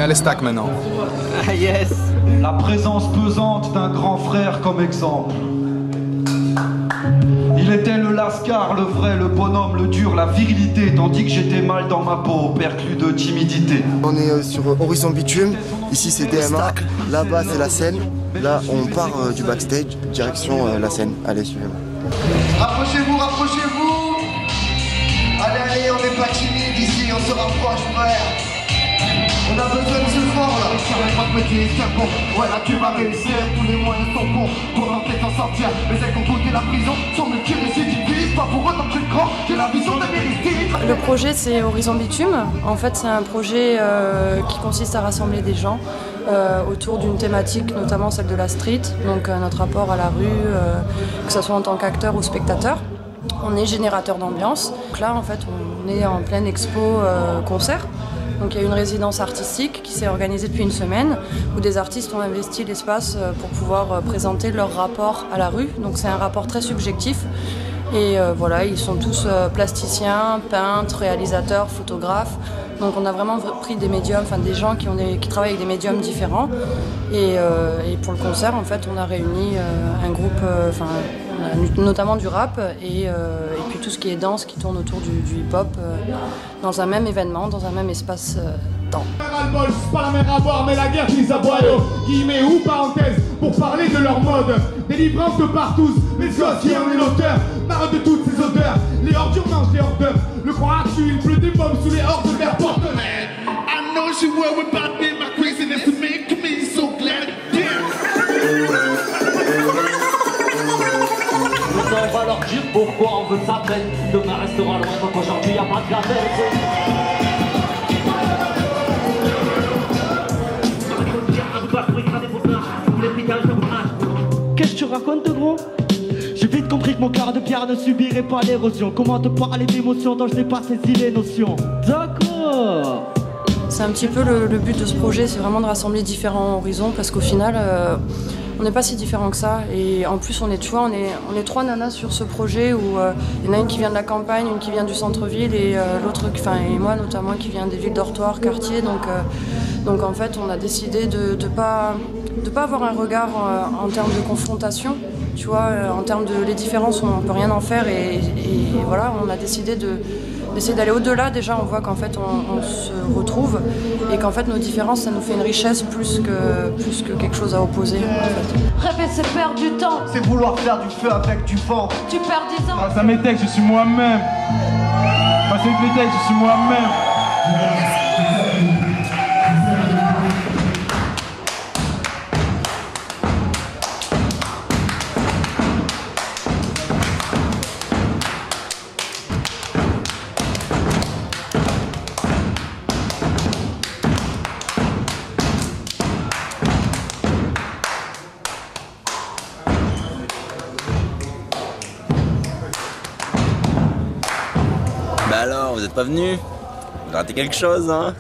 met les stacks maintenant. Ah yes. La présence pesante d'un grand frère comme exemple. Il était le lascar, le vrai, le bonhomme, le dur, la virilité, tandis que j'étais mal dans ma peau, perclus de timidité. On est sur Horizon Bitume, ici c'est DMA, là-bas c'est la scène, là on part du backstage, direction la scène. Allez, suivez-moi. Rapprochez-vous, rapprochez-vous. Allez, allez, on n'est pas timide ici, on se rapproche, frère. On a besoin de ce fort là. Je savais pas que métier c'est bon. Ouais là tu vas réussir, tous les moyens sont bons pour tenter d'en sortir. Mais elles qui ont goûté la prison sont multirécidivistes. Pas pour autant que je suis grand, j'ai la vision de vérité. Le projet c'est Horizon Bitume. En fait c'est un projet qui consiste à rassembler des gens autour d'une thématique, notamment celle de la street. Donc notre rapport à la rue, que ce soit en tant qu'acteur ou spectateur. On est générateur d'ambiance. Donc là en fait on est en pleine expo concert. Donc il y a une résidence artistique qui s'est organisée depuis une semaine où des artistes ont investi l'espace pour pouvoir présenter leur rapport à la rue. Donc c'est un rapport très subjectif et voilà, ils sont tous plasticiens, peintres, réalisateurs, photographes. Donc on a vraiment pris des médiums, enfin des gens qui travaillent avec des médiums différents. Et pour le concert en fait on a réuni un groupe, notamment du rap et puis tout ce qui est danse qui tourne autour du hip-hop dans un même événement, dans un même espace-temps. C'est pas la mer à boire mais la guerre qu'ils aboient, guillemets ou parenthèse, pour parler de leur mode. Délivrance de partout, les gosses qui en est l'auteur. Marre de toutes ces odeurs, les ordures mangent les hors d'œuvre. Le croix actuel, il pleut des bombes sous les hordes de l'air porte. I know she worried about me, my craziness to make me so glad. On va leur dire pourquoi on veut sa peine. Demain restera loin, donc aujourd'hui y'a pas de gravelle. Qu'est-ce que tu racontes gros? J'ai vite compris que mon cœur de pierre ne subirait pas l'érosion. Comment te parler d'émotions dont je n'ai pas saisi les notions? D'accord. C'est un petit peu le but de ce projet, c'est vraiment de rassembler différents horizons parce qu'au final on n'est pas si différents que ça et en plus on est trois nanas sur ce projet où il y en a une qui vient de la campagne, une qui vient du centre-ville et l'autre, et moi notamment qui vient des villes dortoirs, quartiers, donc en fait on a décidé de pas avoir un regard en termes de confrontation, tu vois, en termes de les différences on peut rien en faire et voilà, on a décidé d'essayer d'aller au-delà. Déjà on voit qu'en fait on se retrouve et qu'en fait nos différences ça nous fait une richesse plus que quelque chose à opposer en fait. Rêver c'est perdre du temps. C'est vouloir faire du feu avec du vent. Tu perds 10 ans. Ça m'était que je suis moi-même. Ça m'était que je suis moi-même. Bah alors, vous êtes pas venus? Vous avez raté quelque chose, hein?